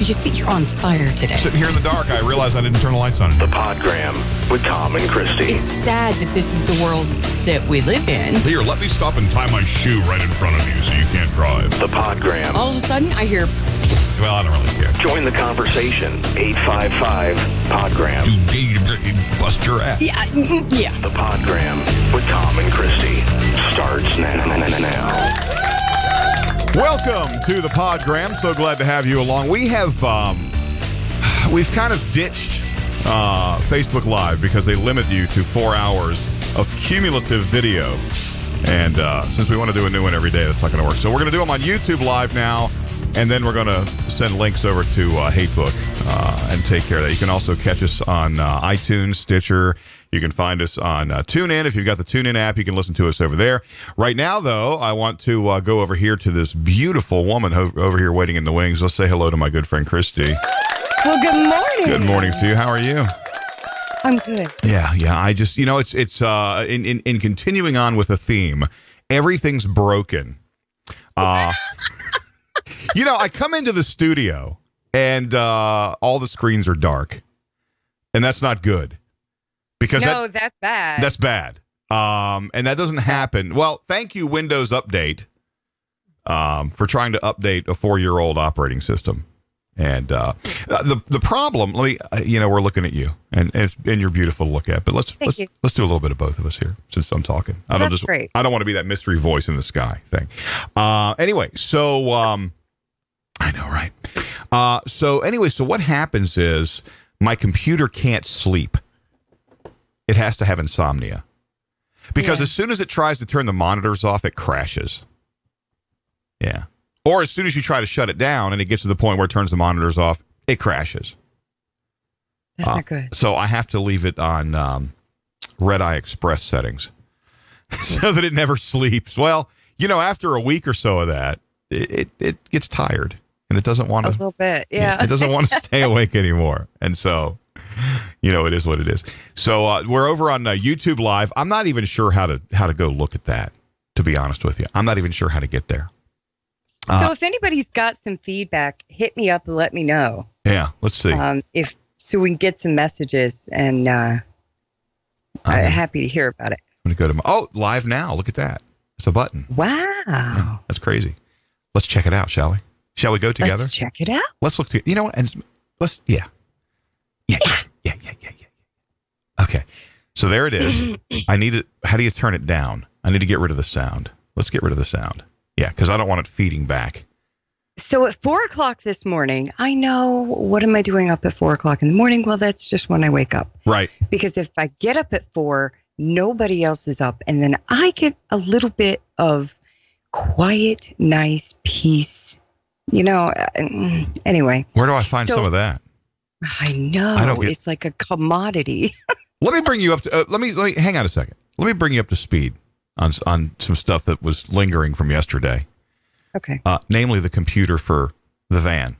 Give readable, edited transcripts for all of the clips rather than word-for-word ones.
You see, you're on fire today. Sitting here in the dark, I realized I didn't turn the lights on. The Podgram with Tom and Christie. It's sad that this is the world that we live in. Here, let me stop and tie my shoe right in front of you so you can't drive. The Podgram. All of a sudden, I hear... Well, I don't really care. Join the conversation. 855-PODGRAM. Bust your ass. Yeah. The Podgram with Tom and Christie starts now. Welcome to the Podgram. So glad to have you along. We have, we've kind of ditched Facebook Live because they limit you to 4 hours of cumulative video. And since we want to do a new one every day, that's not going to work. So we're going to do them on YouTube Live now. And then we're going to send links over to Hatebook and take care of that. You can also catch us on iTunes, Stitcher. You can find us on TuneIn. If you've got the TuneIn app, you can listen to us over there. Right now, though, I want to go over here to this beautiful woman over here waiting in the wings. Let's say hello to my good friend, Christie. Well, good morning. Good morning to you. How are you? I'm good. Yeah. I just, it's in continuing on with the theme, everything's broken. I come into the studio and all the screens are dark, and that's not good. Because that's bad. That's bad. And that doesn't happen. Well, thank you, Windows Update, for trying to update a 4-year-old operating system. And the problem, we're looking at you, and you're beautiful to look at. But let's do a little bit of both of us here since I'm talking. Great. I don't want to be that mystery voice in the sky thing. Anyway, so I know, right? So what happens is my computer can't sleep. It has to have insomnia. Because as soon as it tries to turn the monitors off, it crashes. Yeah. Or as soon as you try to shut it down and it gets to the point where it turns the monitors off, it crashes. That's not good. So I have to leave it on Red Eye Express settings so that it never sleeps. Well, after a week or so of that, it gets tired and it doesn't want to. A little bit, yeah. It doesn't want to stay awake anymore. And so, it is what it is. So we're over on YouTube Live. I'm not even sure how to go look at that, to be honest with you. I'm not even sure how to get there. So if anybody's got some feedback, hit me up and let me know. Yeah, let's see. So we can get some messages, and I'm happy to hear about it. I'm going to go to live now. Look at that. It's a button. Wow. Yeah, that's crazy. Let's check it out, shall we? Shall we go together? Let's check it out. Let's look together. You know what? And let's, yeah. Okay. So there it is. I need it. How do you turn it down? I need to get rid of the sound. Let's get rid of the sound. Yeah, because I don't want it feeding back. So at 4 o'clock this morning, I know, what am I doing up at 4 o'clock in the morning? Well, that's just when I wake up. Right. Because if I get up at 4, nobody else is up. And then I get a little bit of quiet, nice peace. Anyway. Where do I find some of that? I know. It's like a commodity. Let me bring you up to, let me hang on a second. Let me bring you up to speed on some stuff that was lingering from yesterday. Okay. Namely the computer for the van.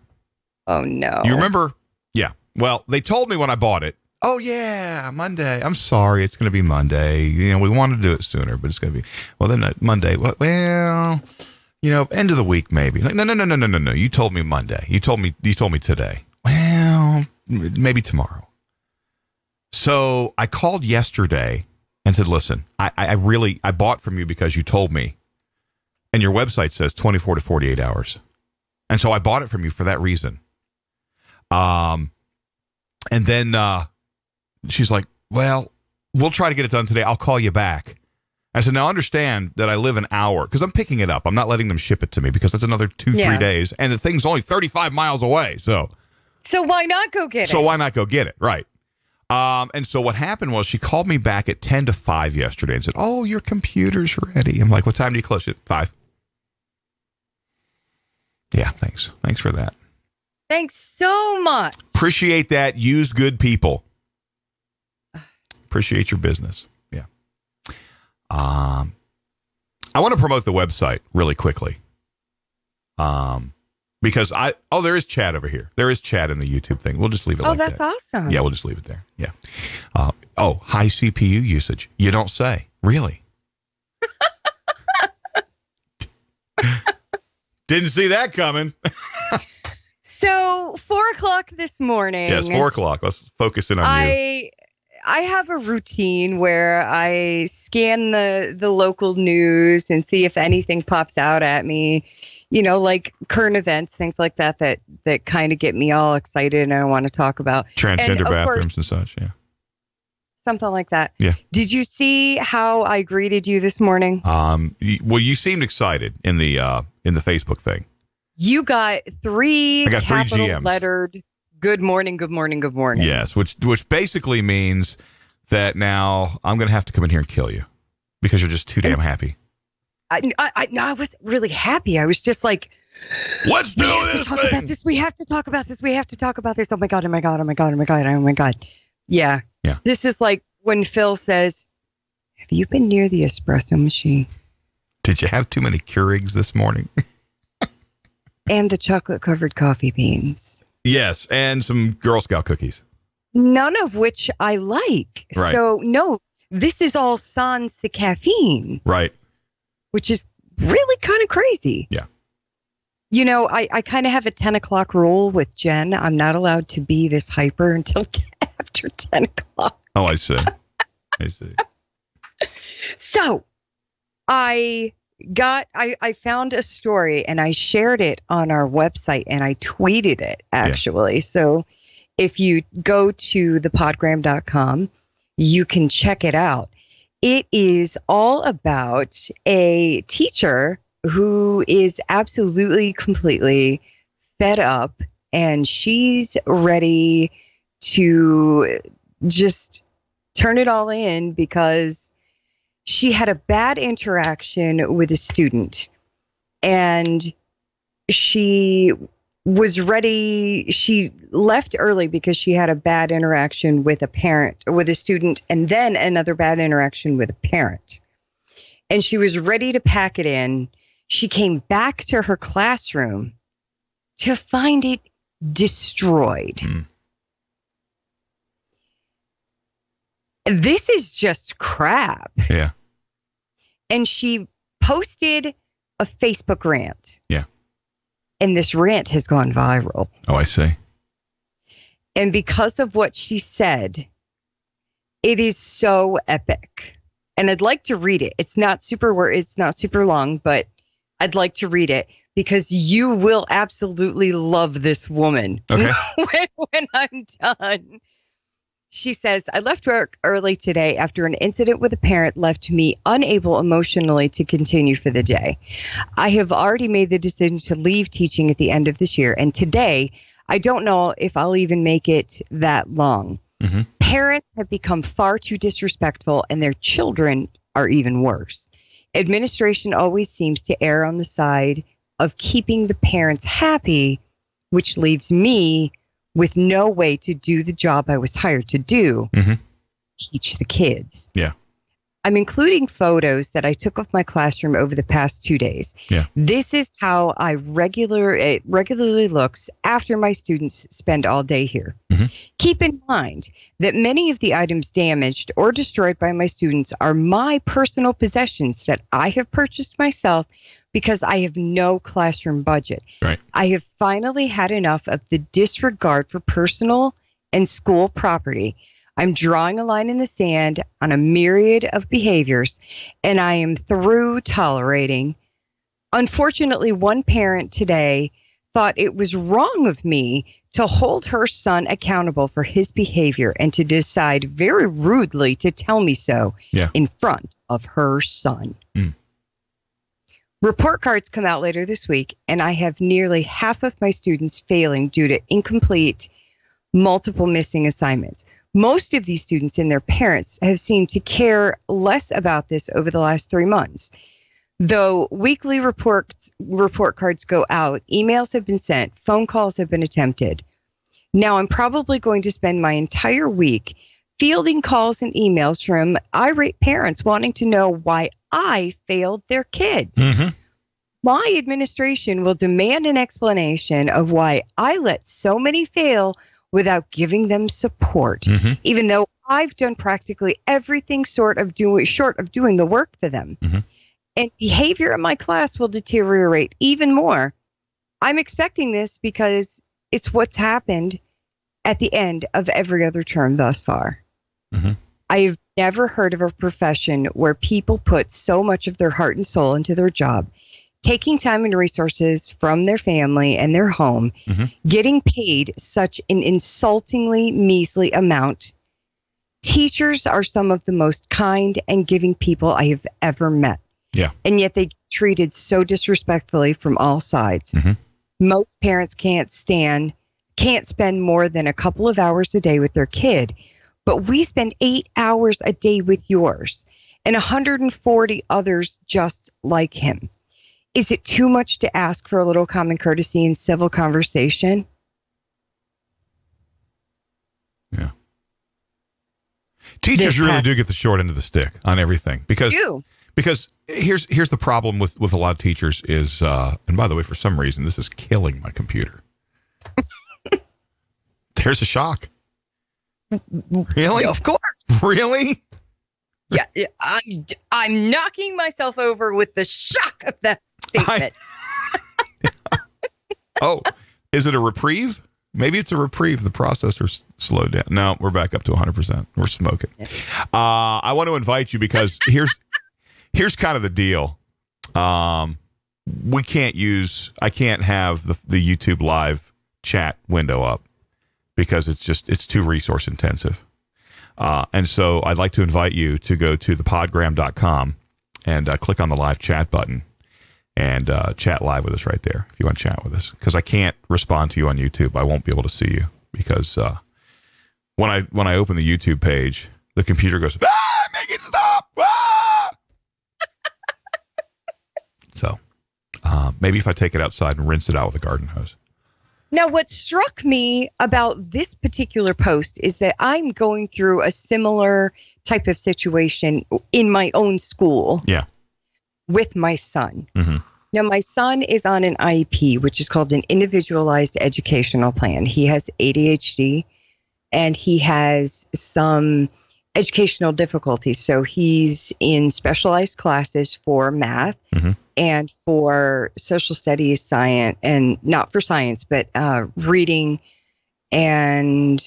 Oh, no. You remember? Yeah. Well, they told me when I bought it, oh, yeah, Monday. I'm sorry. It's going to be Monday. We wanted to do it sooner, but it's going to be, well, then Monday. Well, end of the week, maybe. Like, no. You told me Monday. You told me today. Well, maybe tomorrow. So I called yesterday and said, listen, I bought from you because you told me, and your website says 24 to 48 hours. And so I bought it from you for that reason. And then she's like, well, we'll try to get it done today. I'll call you back. I said, now understand that I live an hour because I'm picking it up. I'm not letting them ship it to me because that's another 2-3 days. And the thing's only 35 miles away. So why not go get it? So why not go get it? Right. And so what happened was she called me back at 10 to 5 yesterday and said, oh, your computer's ready. I'm like, what time do you close it? 5. Yeah, thanks. Thanks for that. Thanks so much. Appreciate that. Use good people. Appreciate your business. Yeah. I want to promote the website really quickly. Because there is chat over here. There is chat in the YouTube thing. We'll just leave it like that. Oh, that's awesome. Yeah, we'll just leave it there. Yeah. High CPU usage. You don't say. Really? Didn't see that coming. So 4:00 this morning. Yes, 4:00. Let's focus in on you. I have a routine where I scan the local news and see if anything pops out at me, like current events, things like that kind of get me all excited and I want to talk about. Transgender bathrooms and such, yeah. Something like that. Yeah. Did you see how I greeted you this morning? Well, you seemed excited in the Facebook thing. You got three capital GMs. lettered good morning, good morning, good morning. Yes, which basically means that now I'm going to have to come in here and kill you because you're just too damn happy. I was really happy. I was just like, let's do this thing. About this. We have to talk about this. We have to talk about this. Oh my God, oh my God, oh my God, oh my God, oh my God. Yeah. Yeah. This is like when Phil says, have you been near the espresso machine? Did you have too many Keurigs this morning? And the chocolate-covered coffee beans. Yes, and some Girl Scout cookies. None of which I like. Right. So, no, this is all sans the caffeine. Right. Which is really kind of crazy. Yeah. I kind of have a 10 o'clock rule with Jen. I'm not allowed to be this hyper until after 10 o'clock. Oh, I see. I see. So, I found a story and I shared it on our website and I tweeted it actually. Yeah. So if you go to thepodgram.com, you can check it out. It is all about a teacher who is absolutely, completely fed up and she's ready to just turn it all in because she had a bad interaction with a student and she was ready. She left early because she had a bad interaction with a student, and then another bad interaction with a parent. And she was ready to pack it in. She came back to her classroom to find it destroyed. Mm. This is just crap. Yeah. And she posted a Facebook rant. Yeah. And this rant has gone viral. Oh, I see. And because of what she said, it is so epic. And I'd like to read it. It's not super long, but I'd like to read it because you will absolutely love this woman. Okay. when I'm done. She says, I left work early today after an incident with a parent left me unable emotionally to continue for the day. I have already made the decision to leave teaching at the end of this year. And today, I don't know if I'll even make it that long. Mm-hmm. Parents have become far too disrespectful and their children are even worse. Administration always seems to err on the side of keeping the parents happy, which leaves me with no way to do the job I was hired to do, teach the kids. Yeah. I'm including photos that I took of my classroom over the past 2 days. Yeah. This is how it regularly looks after my students spend all day here. Mm-hmm. Keep in mind that many of the items damaged or destroyed by my students are my personal possessions that I have purchased myself because I have no classroom budget. Right. I have finally had enough of the disregard for personal and school property. I'm drawing a line in the sand on a myriad of behaviors, and I am through tolerating. Unfortunately, one parent today thought it was wrong of me to hold her son accountable for his behavior and to decide very rudely to tell me so in front of her son. Mm. Report cards come out later this week, and I have nearly half of my students failing due to incomplete, multiple missing assignments. Most of these students and their parents have seemed to care less about this over the last 3 months. Though weekly report cards go out, emails have been sent, phone calls have been attempted. Now I'm probably going to spend my entire week fielding calls and emails from irate parents wanting to know why I failed their kid. Mm-hmm. My administration will demand an explanation of why I let so many fail without giving them support, even though I've done practically everything short of doing the work for them. Mm-hmm. And behavior in my class will deteriorate even more. I'm expecting this because it's what's happened at the end of every other term thus far. Mm-hmm. I've never heard of a profession where people put so much of their heart and soul into their job, taking time and resources from their family and their home, getting paid such an insultingly measly amount. Teachers are some of the most kind and giving people I have ever met. Yeah. And yet they treated so disrespectfully from all sides. Mm-hmm. Most parents can't spend more than a couple of hours a day with their kid, but we spend 8 hours a day with yours and 140 others just like him. Is it too much to ask for a little common courtesy and civil conversation? Yeah. Teachers really do get the short end of the stick on everything because here's the problem with a lot of teachers is, and by the way, for some reason, this is killing my computer. There's a shock. Really? Of course. Really? Yeah, I'm knocking myself over with the shock of that statement. Oh, is it a reprieve? Maybe it's a reprieve. The processor's slowed down. No, we're back up to 100%. We're smoking. I want to invite you because here's kind of the deal. I can't have the YouTube live chat window up because it's too resource intensive. And so I'd like to invite you to go to thepodgram.com and click on the live chat button and chat live with us right there if you want to chat with us. Because I can't respond to you on YouTube. I won't be able to see you because when I open the YouTube page, the computer goes, make it stop! Ah! So maybe if I take it outside and rinse it out with a garden hose. Now, what struck me about this particular post is that I'm going through a similar type of situation in my own school. Yeah. With my son. Mm-hmm. Now, my son is on an IEP, which is called an individualized educational plan. He has ADHD and he has some educational difficulties. So he's in specialized classes for math and for social studies, science, and not for science, but reading and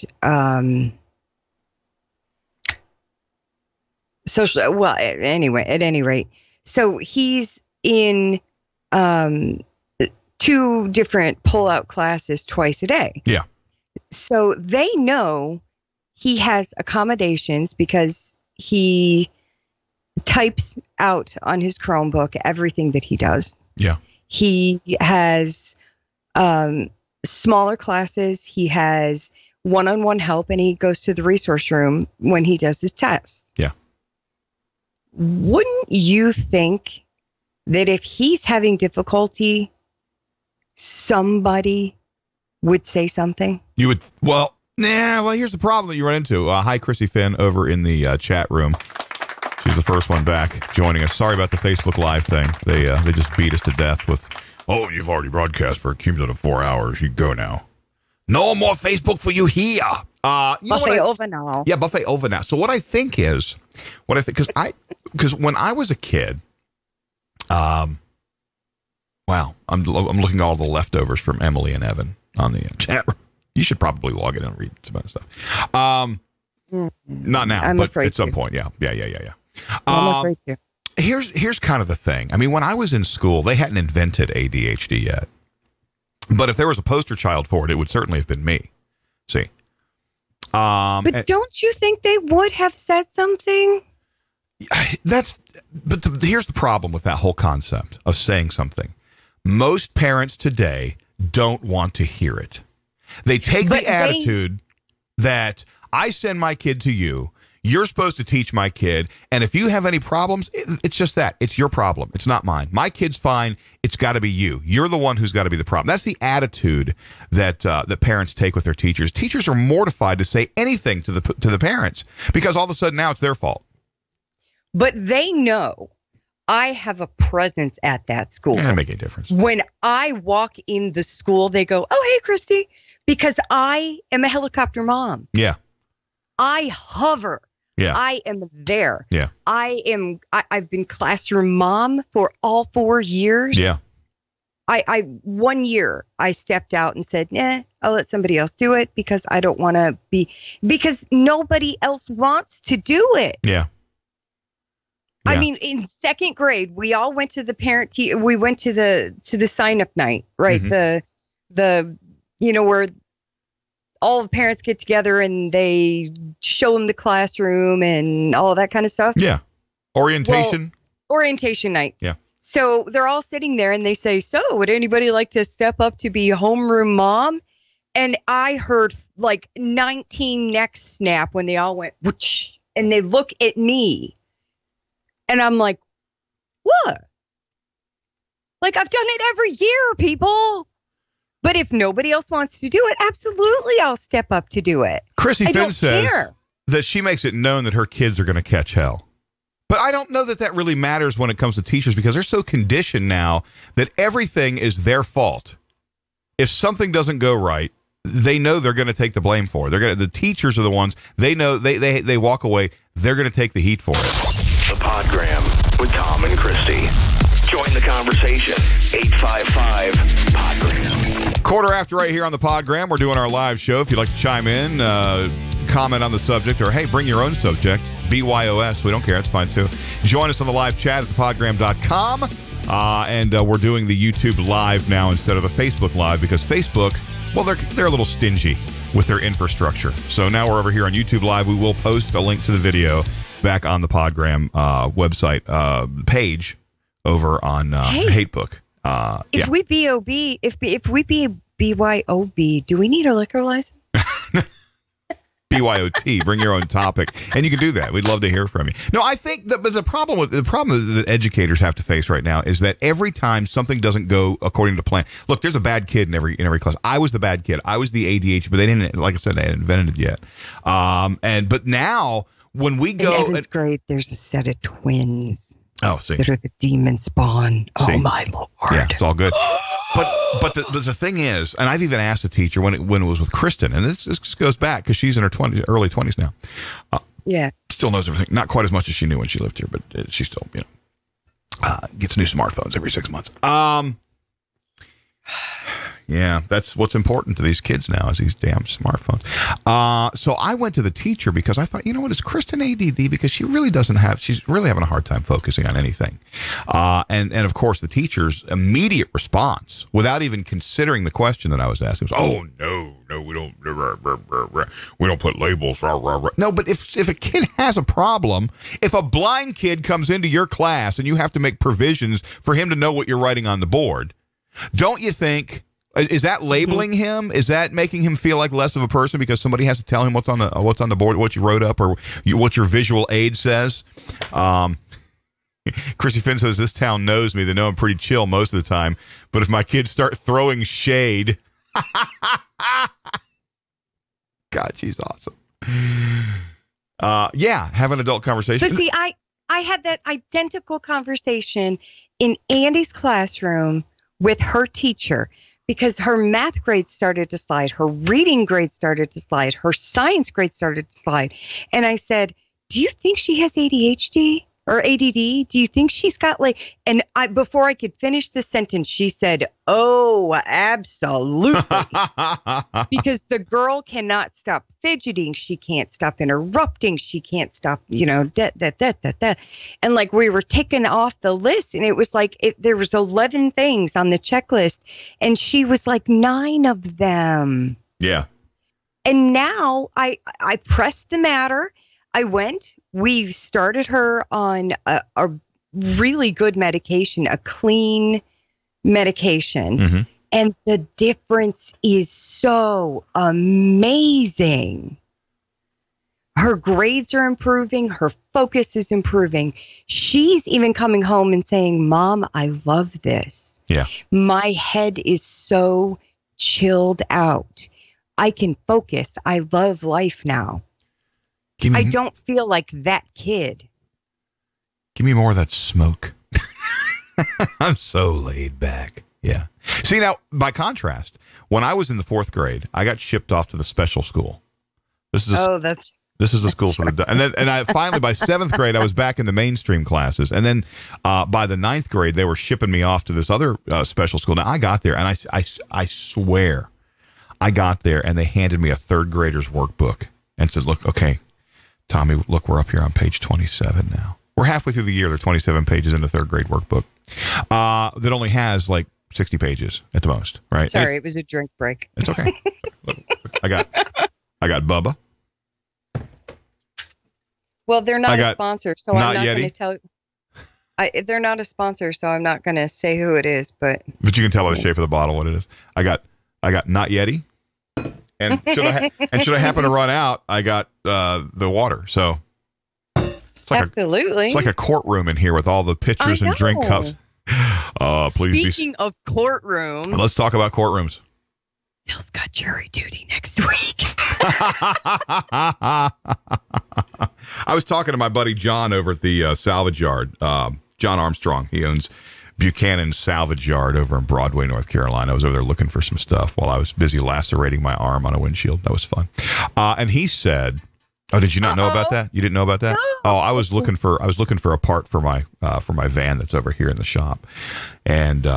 social. Well, anyway, at any rate. So he's in 2 different pull-out classes twice a day. Yeah. So they know he has accommodations because he types out on his Chromebook everything that he does. Yeah. He has smaller classes. He has one-on-one help, and he goes to the resource room when he does his tests. Yeah. Wouldn't you think that if he's having difficulty, somebody would say something? You would, well, here's the problem that you run into. Hi, Christie Finn over in the chat room. She's the first one back joining us. Sorry about the Facebook Live thing. They just beat us to death with, you've already broadcast for a cumulative 4 hours. You go now. No more Facebook for you here. Buffet over now. Yeah, buffet over now. So what I think, because when I was a kid, I'm looking at all the leftovers from Emily and Evan on the chat room. You should probably log in and read some of that stuff. Not now, but at some point. Yeah. I'm afraid to. Here's kind of the thing. I mean, when I was in school, they hadn't invented ADHD yet. But if there was a poster child for it, it would certainly have been me. See? But don't you think they would have said something? Here's the problem with that whole concept of saying something. Most parents today don't want to hear it. They take the attitude that I send my kid to you. You're supposed to teach my kid. And if you have any problems, it's just that. It's your problem. It's not mine. My kid's fine. It's got to be you. You're the one who's got to be the problem. That's the attitude that parents take with their teachers. Teachers are mortified to say anything to the parents because all of a sudden now it's their fault. But they know I have a presence at that school. It doesn't make any difference. When I walk in the school, they go, "Oh, hey, Christie," because I am a helicopter mom. Yeah. I hover. Yeah. I am there. Yeah. I've been classroom mom for all 4 years. Yeah. I 1 year I stepped out and said, nah, I'll let somebody else do it because I don't want to because nobody else wants to do it. Yeah. I mean, in second grade, we all went to the we went to the sign up night, right? Mm-hmm. The where all the parents get together and they show them the classroom and all that kind of stuff. Yeah. Orientation. Well, orientation night. Yeah. So they're all sitting there and they say, so would anybody like to step up to be a homeroom mom? And I heard like 19 necks snap when they all went, whoosh, and they look at me. And I'm like, what? Like, I've done it every year, people. But if nobody else wants to do it, absolutely, I'll step up to do it. Chrissy Finn says that she makes it known that her kids are going to catch hell. But I don't know that that really matters when it comes to teachers because they're so conditioned now that everything is their fault. If something doesn't go right, they know they're going to take the blame for it. The teachers are the ones, they know they walk away, they're going to take the heat for it. The Podgram with Tom and Christie. Join the conversation. 855-PODGRAM. Quarter after right here on the Podgram. We're doing our live show. If you'd like to chime in, comment on the subject, or hey, bring your own subject. BYOS. We don't care. It's fine too. Join us on the live chat at thepodgram.com. And we're doing the YouTube live now instead of the Facebook live because Facebook, well, they're a little stingy with their infrastructure. So now we're over here on YouTube live. We will post a link to the video back on the Podgram website page over on Hatebook. If we BOB, if we be BYOB, do we need a liquor license? BYOT, bring your own topic, and you can do that. We'd love to hear from you. No, I think the problem that educators have to face right now is that every time something doesn't go according to plan. Look, there's a bad kid in every class. I was the bad kid. I was the ADHD, but they didn't, like I said, they hadn't invented it yet. But now when we go in Evan's grade, there's a set of twins. Oh, see, that are the demon spawn. See? Oh my Lord! Yeah, it's all good. But the thing is, and I've even asked the teacher when it was with Kristen, and this goes back because she's in her early 20s now. Still knows everything. Not quite as much as she knew when she lived here, but she still, gets new smartphones every 6 months. Yeah, that's what's important to these kids now is these damn smartphones. So I went to the teacher because I thought, you know what, is Kristen ADD? Because she's really having a hard time focusing on anything. And of course, the teacher's immediate response, without even considering the question that I was asking, was, oh, no, we don't put labels. No, but if a kid has a problem, if a blind kid comes into your class and you have to make provisions for him to know what you're writing on the board, don't you think... Is that labeling him? Is that making him feel like less of a person because somebody has to tell him what's on the board, what you wrote up, or what your visual aid says? Chrissy Finn says, this town knows me. They know I'm pretty chill most of the time. But if my kids start throwing shade... God, she's awesome. Have an adult conversation. But see, I had that identical conversation in Andy's classroom with her teacher. Because her math grade started to slide, her reading grade started to slide, her science grade started to slide. And I said, do you think she has ADHD or ADD? Do you think she's got before I could finish the sentence, she said, oh, absolutely. Because the girl cannot stop fidgeting. She can't stop interrupting. She can't stop, that. And we were taken off the list and it was there was 11 things on the checklist and she was 9 of them. Yeah. And now I pressed the matter. We started her on a really good medication, a clean medication. Mm-hmm. And the difference is so amazing. Her grades are improving. Her focus is improving. She's even coming home and saying, Mom, I love this. Yeah. My head is so chilled out. I can focus. I love life now. I don't feel like that kid. Give me more of that smoke. I'm so laid back. Yeah. See, now, by contrast, when I was in the 4th grade, I got shipped off to the special school. That's This is the school for the dumb. And I finally, by 7th grade, I was back in the mainstream classes. And then by the 9th grade, they were shipping me off to this other special school. Now, I got there, and I swear, I got there, and they handed me a 3rd grader's workbook and said, look, okay, Tommy, look, we're up here on page 27 now. We're halfway through the year. There are 27 pages in the 3rd grade workbook that only has like 60 pages at the most, right? Sorry, it was a drink break. It's okay. Look, I got Bubba. Well, they're not a sponsor, so I'm not going to tell you. They're not a sponsor, so I'm not going to say who it is, but you can tell by the shape of the bottle what it is. I got Not Yeti, and should I happen to run out, I got the water. So it's like absolutely, it's like a courtroom in here with all the pitchers and drink cups. Please. Speaking of courtroom, let's talk about courtrooms. Phil's got jury duty next week. I was talking to my buddy John over at the salvage yard. John Armstrong. He owns Buchanan Salvage Yard over in Broadway, North Carolina. I was over there looking for some stuff while I was busy lacerating my arm on a windshield. That was fun. And he said, "Oh, did you not know about that? You didn't know about that? No. Oh, I was looking for a part for my van that's over here in the shop, and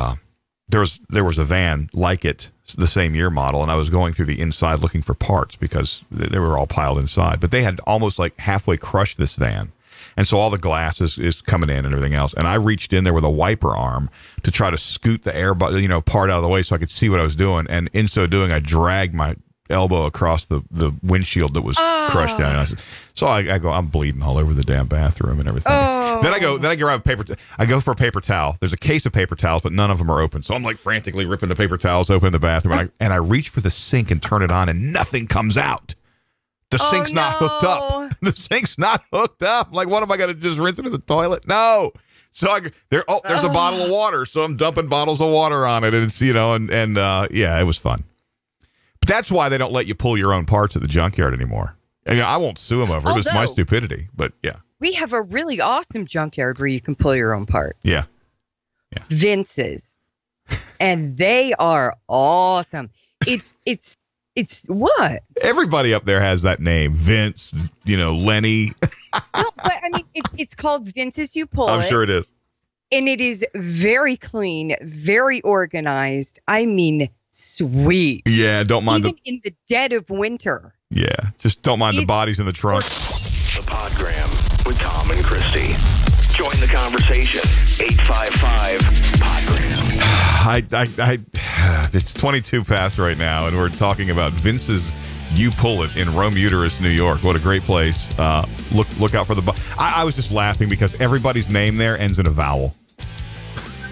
there was a van like it, the same year model, and I was going through the inside looking for parts because they were all piled inside. But they had almost like halfway crushed this van, and so all the glass is coming in and everything else. And I reached in there with a wiper arm to try to scoot the air, part out of the way so I could see what I was doing. And in so doing, I dragged my elbow across the windshield that was crushed down. So I go, I'm bleeding all over the damn bathroom and everything. Then I grab I go for a paper towel. There's a case of paper towels, but none of them are open. So I'm like frantically ripping the paper towels open in the bathroom, and I reach for the sink and turn it on, and nothing comes out. The sink's not hooked up. The sink's not hooked up. I'm like, what am I going to just rinse it in the toilet? No. So there's a bottle of water. So I'm dumping bottles of water on it, and it's, yeah, it was fun. But that's why they don't let you pull your own parts at the junkyard anymore. I won't sue them over it. It's my stupidity, but yeah. We have a really awesome junkyard where you can pull your own parts. Yeah. Vince's. And they are awesome. It's what? Everybody up there has that name. Vince, Lenny. No, but I mean, it's called Vince's. You pull I'm sure it is. And it is very clean, very organized. I mean, sweet. Yeah, don't mind even in the dead of winter. Yeah, just don't mind the bodies in the trunk. The Podgram with Tom and Christie. Join the conversation. 855-PODGRAM. It's 22 past right now, and we're talking about Vince's You Pull It in Rome Uterus, New York. What a great place. Look out for the... I was just laughing because everybody's name there ends in a vowel.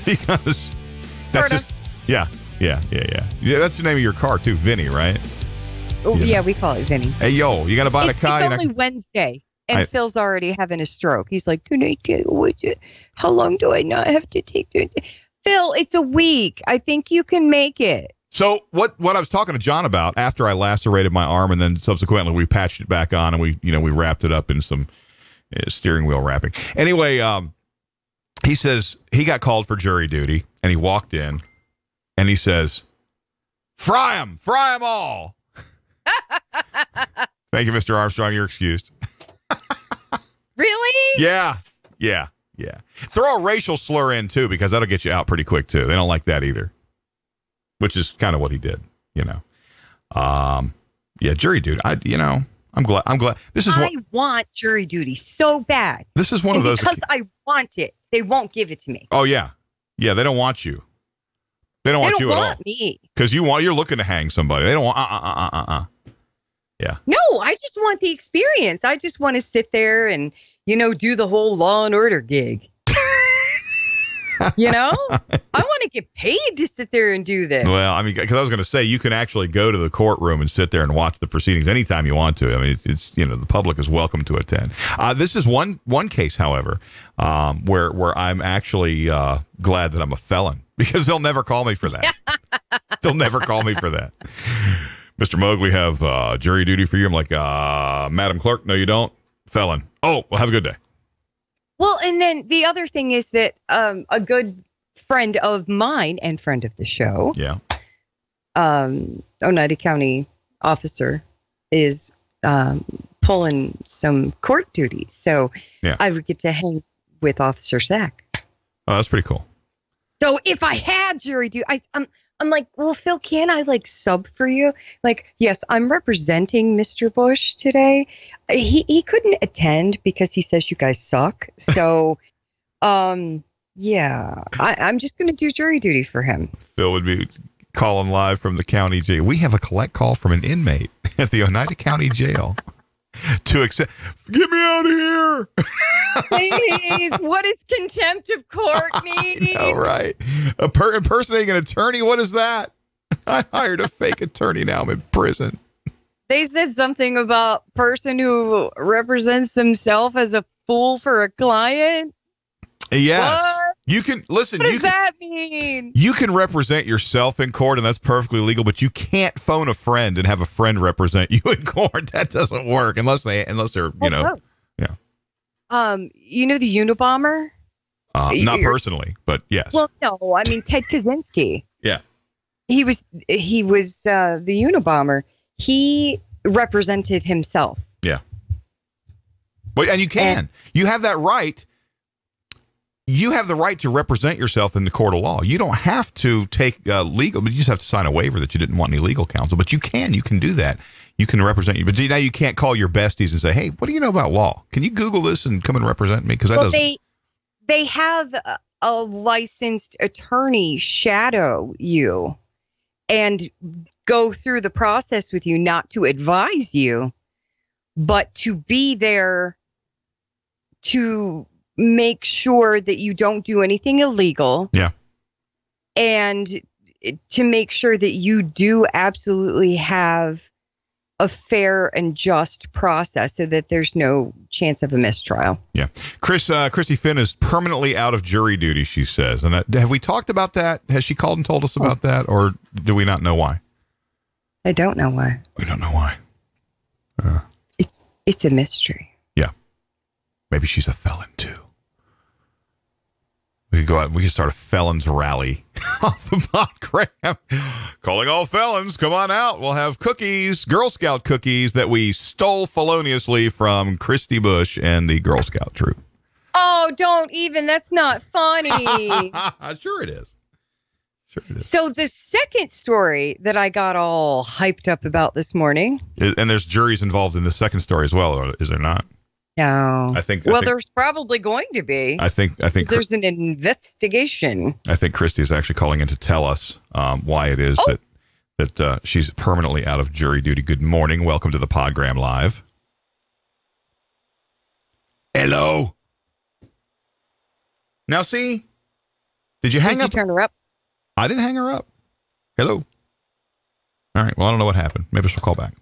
Because that's just... Yeah. That's the name of your car, too. Vinny, right? Oh, yeah, we call it Vinny. Hey, yo, you got to buy a car? It's only Wednesday, and Phil's already having a stroke. He's like, can I get with it? How long do I not have to take? Phil, it's a week. I think you can make it. So what I was talking to John about after I lacerated my arm, and then subsequently we patched it back on, and we wrapped it up in some steering wheel wrapping. Anyway, he says he got called for jury duty, and he walked in, and he says, fry 'em all. Thank you, Mr. Armstrong. You're excused. Really? Yeah. Throw a racial slur in, too, because that'll get you out pretty quick, too. They don't like that either, which is kind of what he did, Yeah, jury duty. I'm glad. I want jury duty so bad. This is one of those. Because I want it, they won't give it to me. Oh, yeah. Yeah, they don't want you. They don't want you at all. Me. Because you're looking to hang somebody. They don't want, Yeah. No, I just want the experience. I just want to sit there and, do the whole Law and Order gig. I want to get paid to sit there and do this. Well, I mean, because I was going to say, you can actually go to the courtroom and sit there and watch the proceedings anytime you want to. I mean, it's the public is welcome to attend. This is one case, however, where I'm actually glad that I'm a felon, because they'll never call me for that. They'll never call me for that. Mr. Moog, we have jury duty for you. I'm like, Madam Clerk, no, you don't. Felon. Oh, well, have a good day. Well, and then the other thing is that a good friend of mine and friend of the show, Oneida County officer, is pulling some court duties. So Yeah. I would get to hang with Officer Sack. Oh, that's pretty cool. So if I had jury duty, I'm like, well, Phil, can I like sub for you? Like, yes, I'm representing Mr. Bush today. He couldn't attend because he says you guys suck. So, yeah, I'm just going to do jury duty for him. Phil would be calling live from the county jail. We have a collect call from an inmate at the Oneida County Jail to accept. Get me out of here. Please, what does contempt of court mean? All right. Impersonating an attorney. What is that? I hired a fake attorney. Now I'm in prison. They said something about person who represents himself as a fool for a client. Yes. What? You can listen. What does that mean? You can represent yourself in court, and that's perfectly legal. But you can't phone a friend and have a friend represent you in court. That doesn't work unless they're yeah. You know the Unabomber? Not personally, but yes. Well, no, I mean Ted Kaczynski. Yeah. He was the Unabomber. He represented himself. Yeah. But and you can. You have that right. You have the right to represent yourself in the court of law. You don't have to take legal, but you just have to sign a waiver that you didn't want any legal counsel. But you can do that. You can represent you. But now you can't call your besties and say, hey, what do you know about law? Can you Google this and come and represent me? Because that doesn't. They have a licensed attorney shadow you and go through the process with you, not to advise you, but to be there to make sure that you don't do anything illegal. Yeah. And to make sure that you do absolutely have a fair and just process so that there's no chance of a mistrial. Yeah. Christie Finn is permanently out of jury duty, she says. And have we talked about that? Has she called and told us about that? Or do we not know why? I don't know why. We don't know why. It's a mystery. Yeah. Maybe she's a felon too. We could go out and we could start a felons rally off the Podgram. Calling all felons, come on out. We'll have cookies, Girl Scout cookies that we stole feloniously from Christie Bush and the Girl Scout troop. Oh, don't even. That's not funny. Sure it is. Sure it is. So the second story that I got all hyped up about this morning. And there's juries involved in the second story as well, is there not? No. I think there's probably going to be. I think there's an investigation. I think Christie is actually calling in to tell us why it is that she's permanently out of jury duty. Good morning. Welcome to the Podgram Live. Hello. Now, see, did you hang up? Did you turn her up? I didn't hang her up. Hello. All right. Well, I don't know what happened. Maybe she'll call back.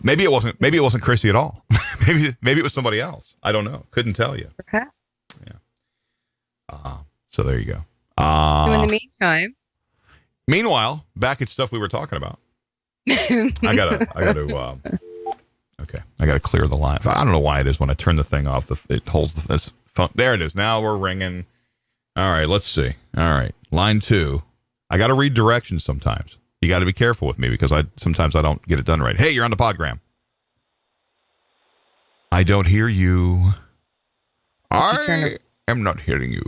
Maybe it wasn't Christie at all. maybe it was somebody else. I don't know. Couldn't tell you. Perhaps. Yeah. So there you go. So in the meantime. Meanwhile, back at stuff we were talking about. I gotta clear the line. I don't know why it is when I turn the thing off. It holds this phone. There it is. Now we're ringing. All right. Let's see. All right. Line 2. I got to read directions sometimes. You got to be careful with me because sometimes I don't get it done right. Hey, you're on the Podgram. I don't hear you. I am not hearing you.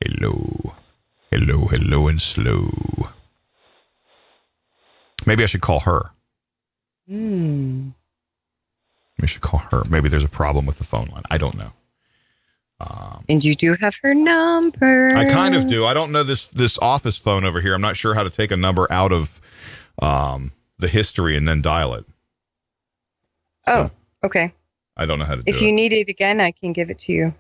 Hello. Hello, hello, and slow. Maybe I should call her. Maybe I should call her. Maybe there's a problem with the phone line. I don't know. And you do have her number. I kind of do. I don't know this office phone over here. I'm not sure how to take a number out of the history and then dial it. Oh, okay. I don't know how to do it. If you need it again, I can give it to you.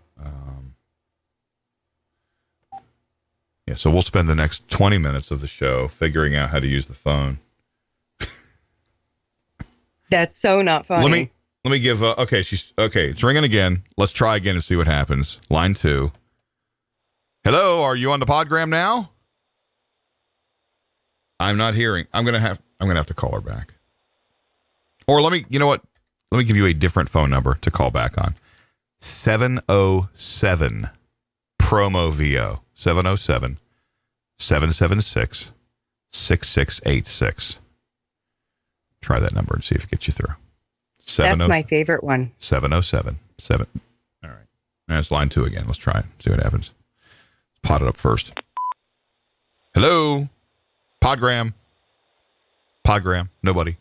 Yeah, so we'll spend the next 20 minutes of the show figuring out how to use the phone. That's so not funny. Let me give okay, it's ringing again. Let's try again and see what happens. Line 2. Hello, are you on the Podgram now? I'm not hearing. I'm gonna have to call her back. Or you know what? Let me give you a different phone number to call back on. 707 promo VO. 707 776 6686. Try that number and see if it gets you through. That's my favorite one. 707. All right. That's line 2 again. Let's try it. See what happens. Let's pot it up first. Hello? Podgram. Nobody.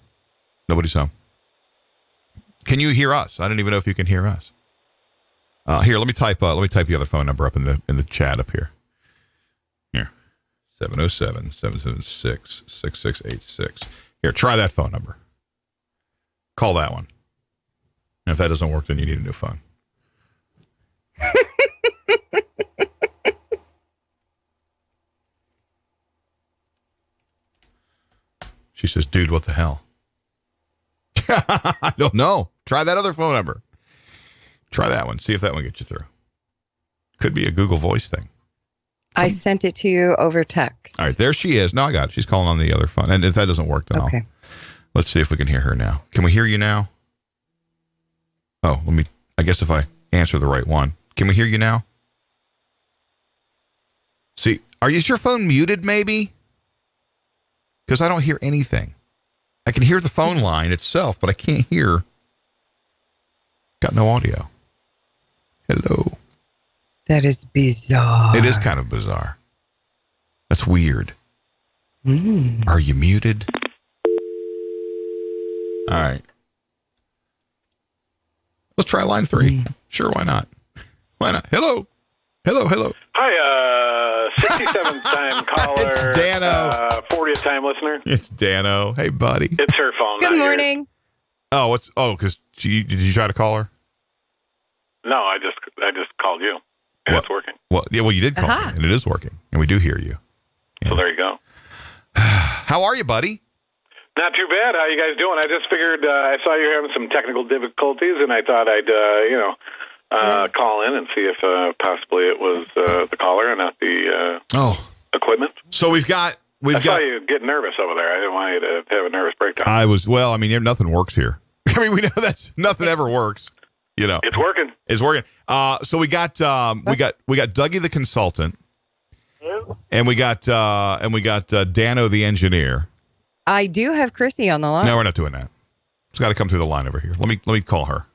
Nobody's home. Can you hear us? I don't even know if you can hear us. Here, let me type the other phone number up in the chat up here. Here. 707-776-6686. Here, try that phone number. Call that one. And if that doesn't work, then you need a new phone. She says, dude, what the hell? I don't know. Try that other phone number. Try that one. See if that one gets you through. Could be a Google Voice thing. I sent it to you over text. All right, there she is. No, I got it. She's calling on the other phone. And if that doesn't work, then let's see if we can hear her now. Can we hear you now? Oh, I guess if I answer the right one. Can we hear you now? See, is your phone muted maybe? Because I don't hear anything. I can hear the phone line itself, but I can't hear. Got no audio. Hello. That is bizarre. It is kind of bizarre. That's weird. Are you muted? All right. Let's try line 3. Sure, why not? Why not? Hello. Hi, 67th time caller. It's Dano. 40th time listener. It's Dano. Hey, buddy. It's her phone. Good morning. Yours. Because did you try to call her? No, I just called you, and it's working. Well, you did call me, and it is working, and we do hear you. Yeah. So there you go. How are you, buddy? Not too bad. How you guys doing? I just figured I saw you were having some technical difficulties, and I thought I'd call in and see if possibly it was the caller and not the equipment. So we've got. I saw you get nervous over there. I didn't want you to have a nervous breakdown. Nothing works here. We know nothing ever works. It's working. It's working. So we got Dougie the consultant, and we got Dano the engineer. I do have Christie on the line. No, we're not doing that. It's got to come through the line over here. Let me call her.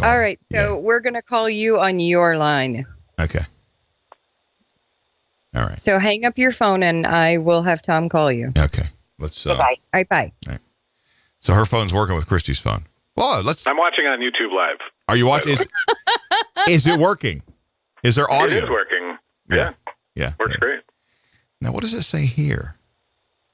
All right, so we're going to call you on your line. Okay. All right. So hang up your phone, and I will have Tom call you. Okay. Let's. Bye. All right, bye. All right. So her phone's working with Christie's phone. Well, I'm watching on YouTube Live. Are you watching? Is it working? Is there audio? It is working. Yeah. Works great. Now, what does it say here?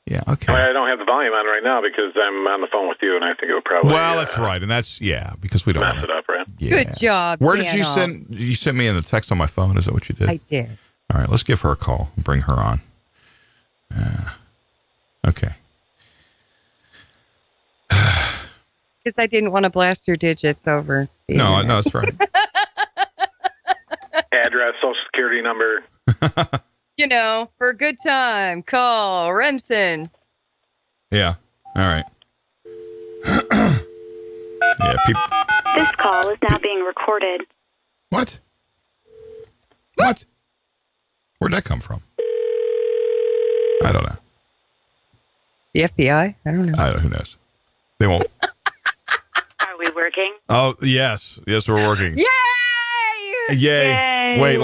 Yeah, okay. I don't have the volume on right now because I'm on the phone with you, and I think it would probably... Well, that's right, and that's, because we don't mess it up, right? Yeah. Good job, Where did you send... You sent me in a text on my phone, is that what you did? I did. All right, let's give her a call and bring her on. Okay. Because I didn't want to blast your digits over. No, that's right. Address, social security number. For a good time, call Remsen. Yeah. All right. This call is now being recorded. What? Where'd that come from? I don't know. The FBI? I don't know. Who knows? They won't. Are we working? Oh, yes. Yes, we're working. Yay! Yay! Wait,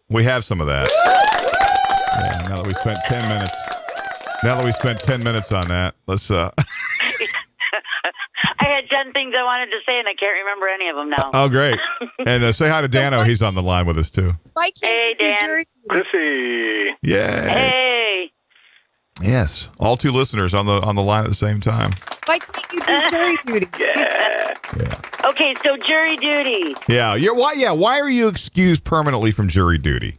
we have some of that. Yeah, now that we spent 10 minutes. Now that we spent 10 minutes on that, let's I had 10 things I wanted to say, and I can't remember any of them now. Oh, great. And say hi to Dano. He's on the line with us, too. Hey, Dan. Chrissy. Yeah. Hey. Yes. All 2 listeners on the line at the same time. Why can't you do jury duty? Yeah. Okay, so jury duty. Yeah. Why are you excused permanently from jury duty?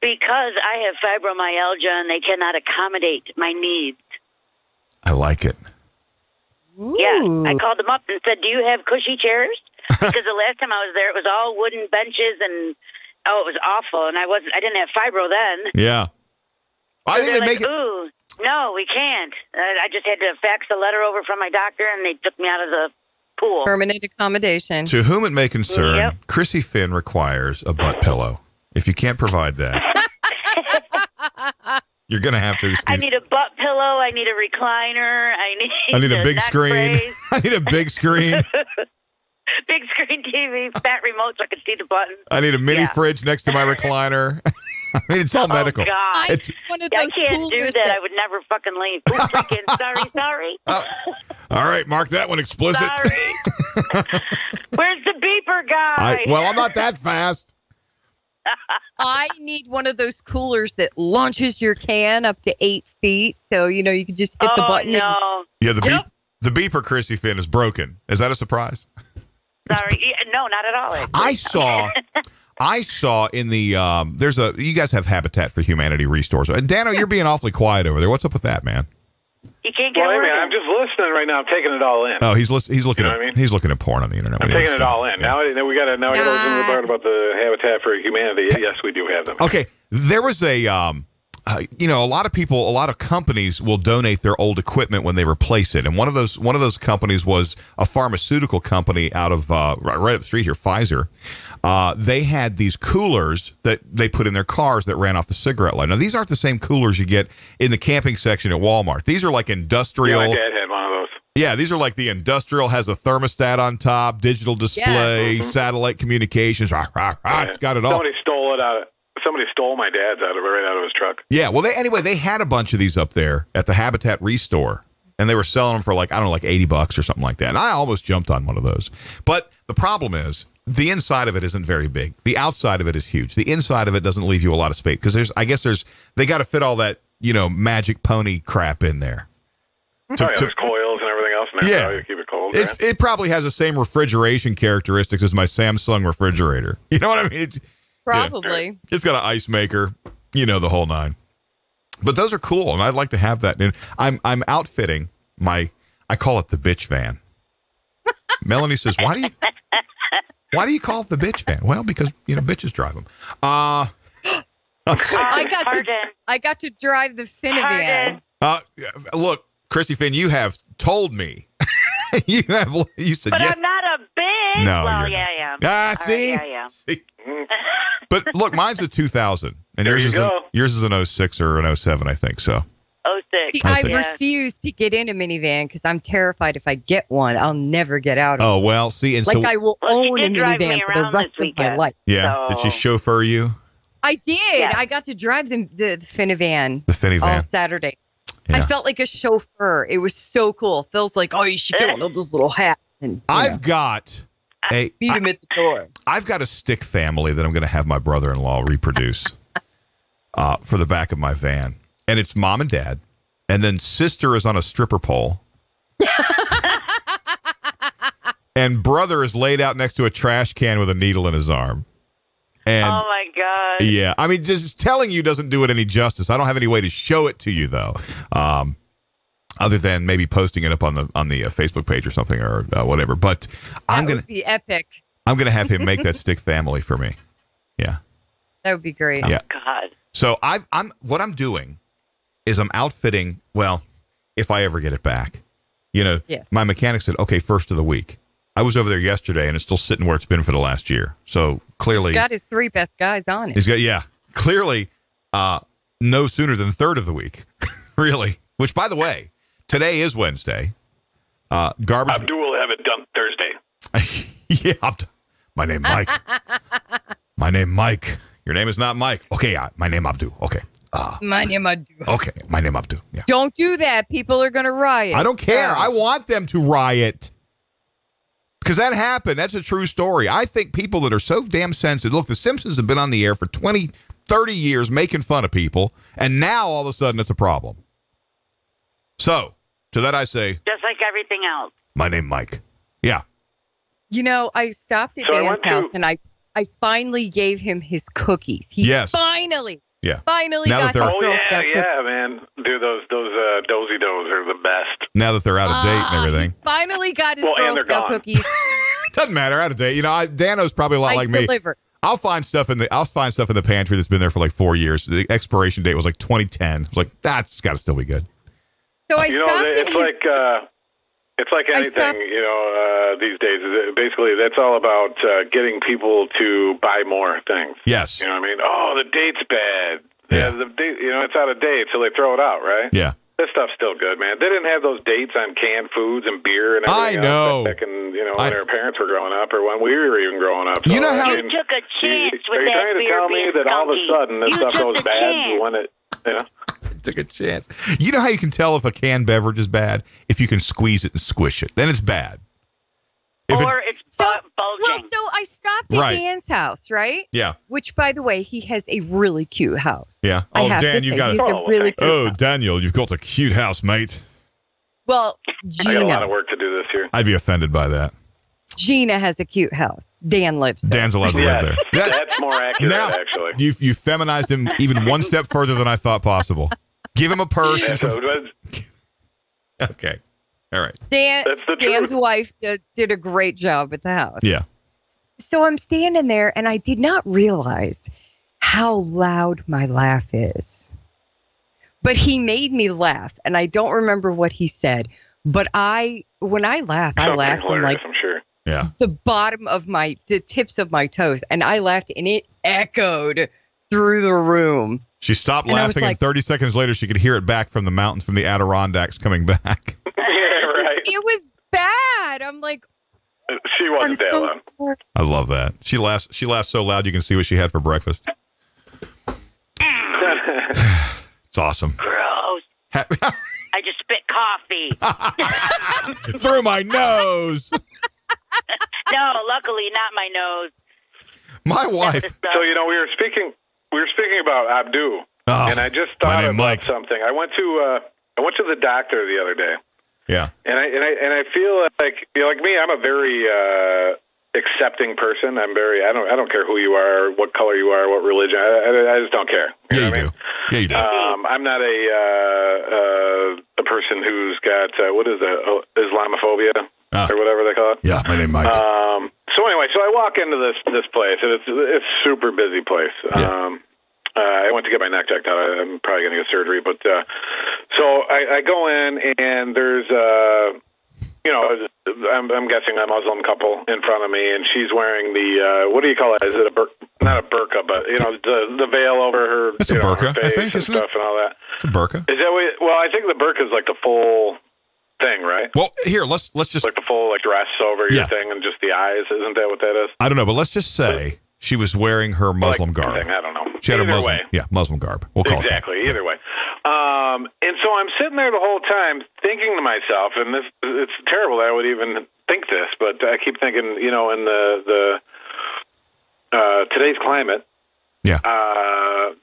Because I have fibromyalgia, and they cannot accommodate my needs. I like it. Ooh. Yeah, I called them up and said, do you have cushy chairs? Because the last time I was there, it was all wooden benches, and it was awful, and I didn't have fibro then. Yeah. I think they make it. Ooh, no, we can't. I just had to fax a letter over from my doctor, and they took me out of the pool. Permanent accommodation. To whom it may concern, Yep. Chrissy Finn requires a butt pillow. If you can't provide that, You're going to have to. I need a butt pillow. I need a recliner. I need a big neck screen. brace. I need a big screen. Big screen TV, fat remote so I can see the button. I need a mini fridge next to my recliner. I mean, it's all medical. Oh, God. It's, I can't do that. I would never fucking leave. Ooh, freaking sorry. all right, mark that one explicit. Sorry. Where's the beeper guy? Well, I'm not that fast. I need one of those coolers that launches your can up to 8 feet. So, you can just hit the button. No. Yeah, the beeper, Chrissy Finn, is broken. Is that a surprise? Sorry. No, not at all. I saw in the you guys have Habitat for Humanity restores. Dano, you're being awfully quiet over there. What's up with that, man? You can't get Well, working. I'm just listening right now. I'm taking it all in. Oh, he's looking You know at what I mean? he's looking at porn on the internet. I'm taking it all in. Now we got to listen to the part about the Habitat for Humanity. Yes, we do have them. Okay, there was a a lot of companies will donate their old equipment when they replace it, and one of those companies was a pharmaceutical company out of right up the street here, Pfizer. They had these coolers that they put in their cars that ran off the cigarette light. Now, these aren't the same coolers you get in the camping section at Walmart. These are like industrial. Yeah, my dad had one of those. Yeah, these are like the industrial, has a thermostat on top, digital display, satellite communications. It's got it all. Somebody stole my dad's right out of his truck. Yeah, well, they had a bunch of these up there at the Habitat Restore, and they were selling them for like $80 or something like that. And I almost jumped on one of those. But the problem is the inside of it isn't very big. The outside of it is huge. The inside of it doesn't leave you a lot of space because they got to fit all that magic pony crap in there. There's coils and everything else in there. To keep it cold. It probably has the same refrigeration characteristics as my Samsung refrigerator. You know what I mean? Probably. It's got an ice maker, the whole nine. But those are cool, and I'd like to have that. And I'm outfitting I call it the bitch van. Melanie says, why do you call it the bitch van? Well, because bitches drive them. I got to drive the Finivan. Look, Christy Finn, you have told me. you said but yes. I'm not a bitch. No, well, you're yeah, not. I am. See? Right, yeah. See? But look, mine's a 2000, and yours is an 06 or an 07, I think. So. 06. I refuse to get in a minivan because I'm terrified if I get one, I'll never get out of it. Oh, well, see. And I will own a minivan for the rest of my life. Yeah. So. Did she chauffeur you? I did. Yeah. I got to drive the Finivan. The Finivan. All Saturday. Yeah. I felt like a chauffeur. It was so cool. Phil's like, you should get one of those little hats. And I've got beat him at the door. I've got a stick family that I'm going to have my brother-in-law reproduce for the back of my van. And it's mom and dad. And then sister is on a stripper pole. And brother is laid out next to a trash can with a needle in his arm. And, oh, my God. Yeah. I mean, just telling you doesn't do it any justice. I don't have any way to show it to you, though, other than maybe posting it up on the Facebook page or something or whatever. But that would be epic. I'm going to have him make that stick family for me. Yeah. That would be great. Yeah. Oh, God. So what I'm doing is I'm outfitting, well, if I ever get it back. Yes. My mechanic said, okay, first of the week. I was over there yesterday, and it's still sitting where it's been for the last year. So clearly, he's got his 3 best guys on it. He's got clearly no sooner than third of the week, really. Which, by the way, today is Wednesday. Garbage. Abdul will have it done Thursday. Yeah, my name Mike. My name Mike. Your name is not Mike. Okay, my name Abdul. Okay. My name Abdul. Okay, my name Abdul. Yeah. Don't do that. People are going to riot. I don't care. I want them to riot. Because that happened. That's a true story. I think people that are so damn sensitive. Look, The Simpsons have been on the air for 20, 30 years making fun of people. And now, all of a sudden, it's a problem. So, to that I say. Just like everything else. My name, Mike. Yeah. I stopped at Dan's house, and I finally gave him his cookies. He finally got his Girl Scout cookies. Yeah, man. Dude, those Dozy Does are the best. Now that they're out of date and everything. He finally got his Girl Scout cookies. Doesn't matter, out of date. Dano's probably a lot like me. I'll find stuff in the pantry that's been there for like 4 years. The expiration date was like 2010. It's like that's got to still be good. So it's like anything, these days. Basically, that's all about getting people to buy more things. Yes. You know what I mean? Oh, the date's bad. Yeah. It's out of date, so they throw it out, right? Yeah. This stuff's still good, man. They didn't have those dates on canned foods and beer and everything I know. else back in, when our parents were growing up or when we were even growing up. You know how you took a chance with are you that trying to beer tell me being that all of a skunky? sudden this You stuff took goes the bad chance. when it, Took a chance. You know how you can tell if a canned beverage is bad? If you can squeeze it and squish it. Then it's bad. Or it's bulging. Well, so I stopped at Dan's house, right? Yeah. Which, by the way, he has a really cute house. Yeah. I Oh, have Dan, to you say, got he's a really cute house. Daniel, you've got a cute house, mate. Well, I got a lot Gina. of work to do this year. I'd be offended by that. Gina has a cute house. Dan lives there. Dan's allowed to live there. That's more accurate, Now, actually. you feminized him even one step further than I thought possible. Give him a purse. Yeah, and so some- Okay. All right. Dan, That's the Dan's truth. wife did a great job with the house. Yeah. So I'm standing there, and I did not realize how loud my laugh is. But he made me laugh, and I don't remember what he said. But when I laugh, I Something laugh from hilarious, like I'm sure. Yeah. the bottom of the tips of my toes, and I laughed, and it echoed through the room. She stopped And I was laughing, and like- 30 seconds later, she could hear it back from the mountains, from the Adirondacks coming back. Yeah, right. It was bad. I'm like, She I'm wasn't that so loud. sorry. I love that. She laughs so loud you can see what she had for breakfast. It's awesome. Gross. I just spit coffee. Through my nose. No, luckily not my nose. My wife. So we were speaking about Abdu, Oh, and I just my thought name about Mike. something. I went to the doctor the other day, Yeah. and I feel like like me, I'm a very accepting person. I don't care who you are, what color you are, what religion. I just don't care. Yeah, you know what I mean? do. Yeah, you do. I'm not a person who's got what is it, Islamophobia or whatever they call it. Yeah, my name Mike. So anyway, I walk into this place, and it's a super busy place. Yeah. I went to get my neck checked out. I'm probably going to get surgery, but so I go in, and there's I'm guessing a Muslim couple in front of me, and she's wearing the what do you call it? Is it not a burqa, but the veil over her? It's a burqa, her face I think, and isn't stuff it? and all that. It's a burqa. Is that what? Well, I think the burqa is like the full thing, right? Well, here, let's just. Like the full dress over your Yeah. thing and just the eyes. Isn't that what that is? I don't know, but let's just say she was wearing her Muslim Like, garb. I don't know. She had Either a Muslim. way. Yeah, Muslim garb. We'll call Exactly. Either way. And so I'm sitting there the whole time thinking to myself, and it's terrible that I would even think this, but I keep thinking, in the today's climate, Yeah.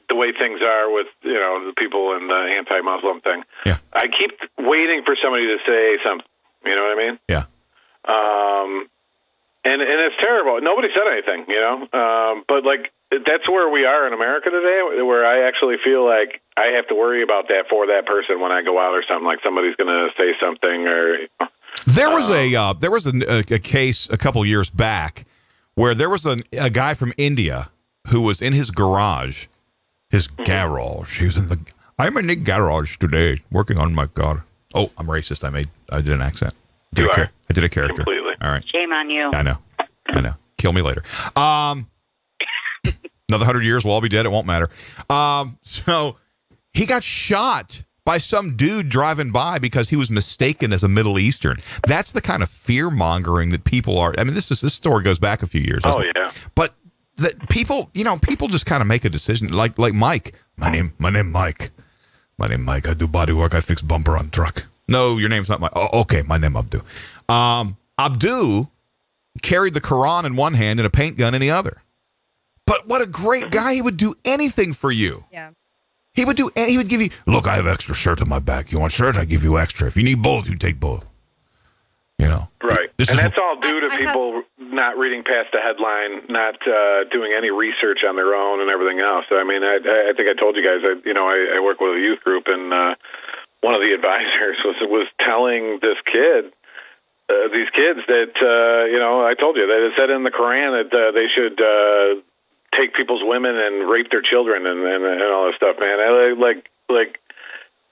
the way things are with, the people in the anti-Muslim thing, Yeah. I keep waiting for somebody to say something. You know what I mean? Yeah. And it's terrible. Nobody said anything, but that's where we are in America today, where I actually feel like I have to worry about that for that person when I go out or something, like somebody's going to say something or. There was a case a couple years back where there was a guy from India who was in his garage, garage. He was I'm in the garage today working on my car. Oh, I'm racist. I did an accent. I did a character. Completely. All right. Shame on you. I know. Kill me later. Another 100 years, we'll all be dead. It won't matter. So he got shot by some dude driving by because he was mistaken as a Middle Eastern. That's the kind of fear mongering that people are. I mean, this story goes back a few years. Oh yeah. But that people just kind of make a decision. Like Mike. My name Mike. My name Mike. I do body work. I fix bumper on truck. No, your name's not Mike. Oh, okay. My name Abdu. Abdu carried the Quran in one hand and a paint gun in the other. But what a great guy. He would do anything for you. Yeah. He would give you, look, I have extra shirt on my back. You want shirt? I give you extra. If you need both, you take both. Right. This And is- that's all due to people not reading past the headline, not doing any research on their own and everything else. I mean, I think I told you guys, I work with a youth group, and one of the advisors was telling these kids that, I told you that it said in the Quran that they should take people's women and rape their children and all this stuff, man.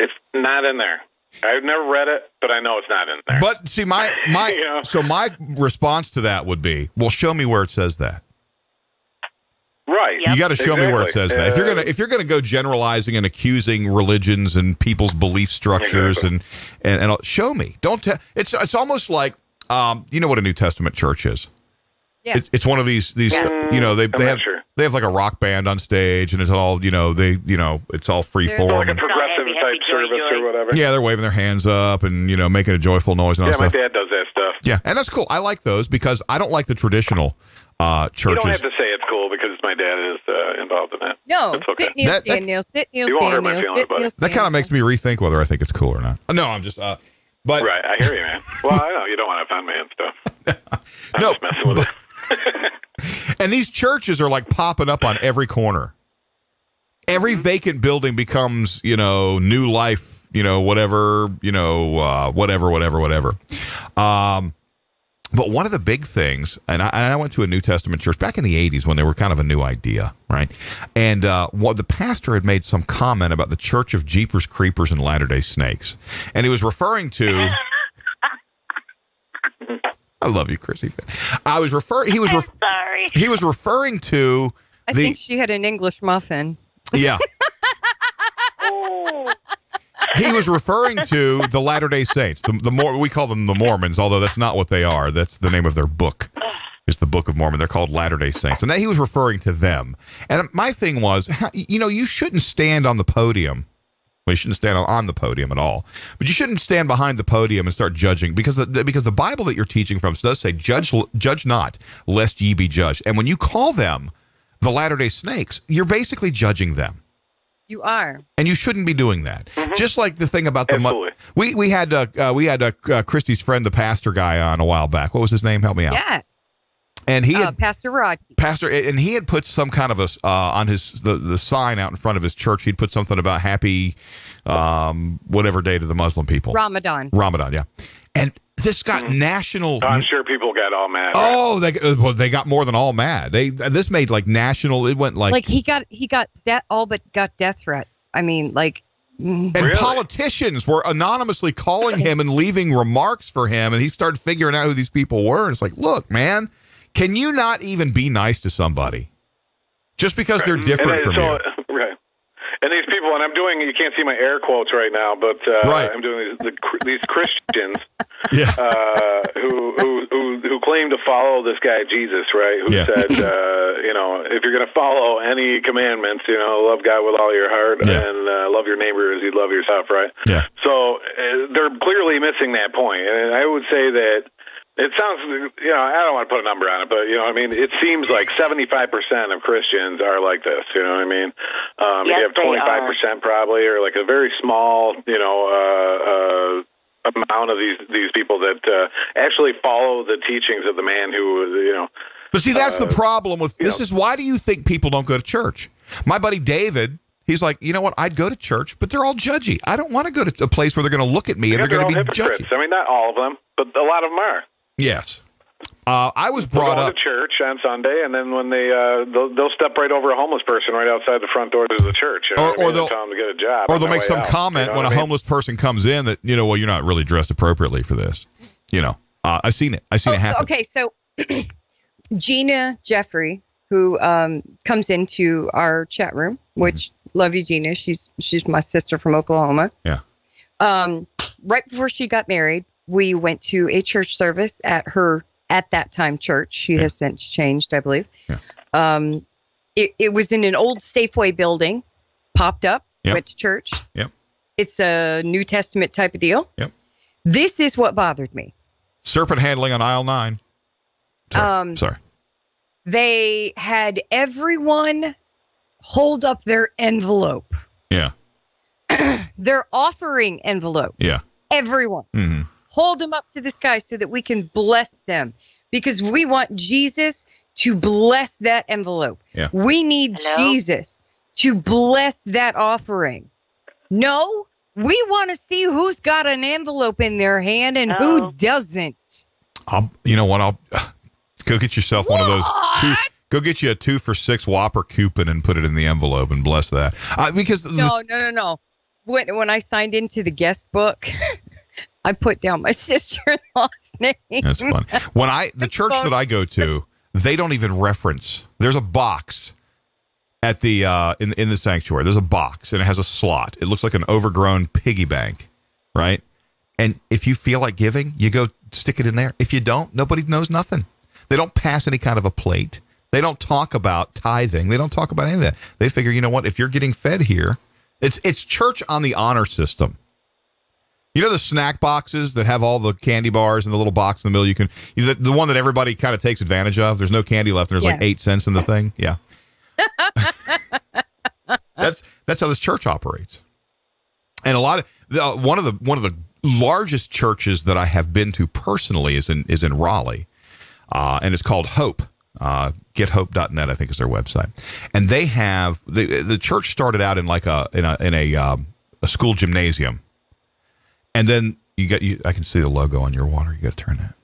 It's not in there. I've never read it, but I know it's not in there. But see, my so my response to that would be, well, show me where it says that. Right. Right. You got to show me where it says that. If you're gonna go generalizing and accusing religions and people's belief structures and show me. Don't tell. It's almost like you know what a New Testament church is. Yeah. It's one of these they have like a rock band on stage and it's all it's all free form. Like a progressive type service or whatever. Yeah, they're waving their hands up and making a joyful noise and all that stuff. Yeah, my dad does that stuff. Yeah, and that's cool. I like those because I don't like the traditional churches. You don't have to say it's cool because my dad is involved in that. No, That's okay. sit kneel, stand kneel, sit kneel, stand kneel, sit kneel, stand. That kind of makes me rethink whether I think it's cool or not. No, I'm just but right, I hear you, man. Well, I know you don't want to offend me and stuff. I'm just messing with it. And these churches are like popping up on every corner. Every vacant building becomes, New Life, whatever. But one of the big things, and I went to a New Testament church back in the 80s when they were kind of a new idea, right? And the pastor had made some comment about the Church of Jeepers Creepers and Latter-day Snakes. And he was referring to... I love you, Christie. He was sorry. He was referring to I think she had an English muffin. Yeah. He was referring to the Latter-day Saints. We call them the Mormons, although that's not what they are. That's the name of their book. It's the Book of Mormon. They're called Latter-day Saints. And he was referring to them. And my thing was, you shouldn't stand on the podium. Well, you shouldn't stand on the podium at all. But you shouldn't stand behind the podium and start judging because the Bible that you're teaching from does say, judge not, lest ye be judged. And when you call them the Latter-day Snakes, you're basically judging them. You are. And you shouldn't be doing that. Mm-hmm. Just like the thing about the... We had Christie's friend, the pastor guy, on a while back. What was his name? Help me out. Yes. And he had, Pastor Rod. And he had put some kind of on the sign out in front of his church. He'd put something about happy, whatever day to the Muslim people. Ramadan, yeah. And this got national. I'm sure people got all mad. Oh, they got more than all mad. This made like national. It went like he got that all but got death threats. I mean, like. And politicians were anonymously calling him and leaving remarks for him, and he started figuring out who these people were. And it's like, look, man. Can you not even be nice to somebody just because they're different from you? Right. And these people, and you can't see my air quotes right now, but I'm doing these Christians who claim to follow this guy Jesus, right? Who said, if you're going to follow any commandments, love God with all your heart and love your neighbor as you love yourself, right? Yeah. So they're clearly missing that point. And I would say that it sounds, I don't want to put a number on it, but, it seems like 75% of Christians are like this, you know what I mean? You have 25% probably, or like a very small, amount of these people that actually follow the teachings of the man who, But see, that's the problem with this is why do you think people don't go to church? My buddy David, he's like, you know what? I'd go to church, but they're all judgy. I don't want to go to a place where they're going to look at me and they're going to be judgy. I mean, not all of them, but a lot of them are. Yes. I was brought up to church on Sunday, and then when they'll step right over a homeless person right outside the front door to the church, or they'll tell them to get a job, or they'll make some comment when a homeless person comes in that well, you're not really dressed appropriately for this. I've seen it. I've seen it happen. Okay, so Gina Jeffrey, who comes into our chat room, which love you, Gina. She's my sister from Oklahoma. Yeah. Right before she got married, we went to a church service at her, at that time, church. She has since changed, I believe. Yeah. It was in an old Safeway building, popped up, went to church. Yep. It's a New Testament type of deal. Yep. This is what bothered me. Serpent handling on aisle 9. Sorry. They had everyone hold up their envelope. Yeah. Their offering envelope. Yeah. Everyone. Mm-hmm. Hold them up to the sky so that we can bless them because we want Jesus to bless that envelope. Yeah. We need Jesus to bless that offering. No, we want to see who's got an envelope in their hand and who doesn't. You know what? I'll go get yourself one of those. Go get you a 2 for $6 Whopper coupon and put it in the envelope and bless that. Because no. When I signed into the guest book, I put down my sister-in-law's name. That's fun. When the church that I go to, they don't even reference. There's a box at the in the sanctuary. There's a box and it has a slot. It looks like an overgrown piggy bank, right? And if you feel like giving, you go stick it in there. If you don't, nobody knows nothing. They don't pass any kind of a plate. They don't talk about tithing. They don't talk about any of that. They figure, you know what? If you're getting fed here, it's church on the honor system. You know the snack boxes that have all the candy bars in the little box in the middle? You can the one that everybody kind of takes advantage of. There's no candy left, and there's like 8 cents in the thing. Yeah. That's how this church operates. And a lot of one of the largest churches that I have been to personally is in Raleigh, and it's called Hope. Gethope.net, I think, is their website. And they have the church started out in like a school gymnasium, and then I can see the logo on your water. You got to turn that.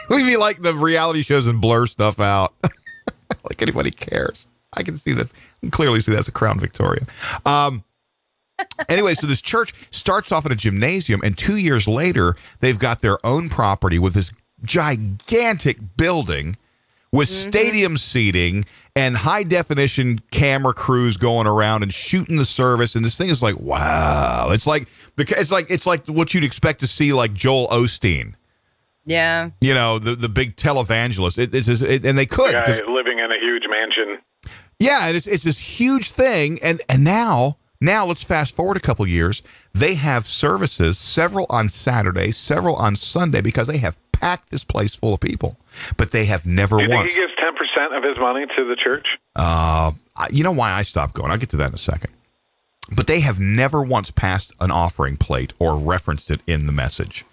We mean like the reality shows and blur stuff out, like anybody cares. I can see this. I can clearly see that's a Crown Victoria. Anyway, so this church starts off in a gymnasium, and 2 years later, they've got their own property with this gigantic building with stadium seating and high definition camera crews going around and shooting the service. And this thing is like, wow. It's like what you'd expect to see, like Joel Osteen. Yeah. You know, the big televangelist. And they could. The guy living in a huge mansion. Yeah, and it's this huge thing. And now let's fast forward a couple years. They have services, several on Saturday, several on Sunday, because they have packed this place full of people. But they have never once. Do you think he gives 10% of his money to the church? You know why I stopped going? I'll get to that in a second. But they have never once passed an offering plate or referenced it in the message.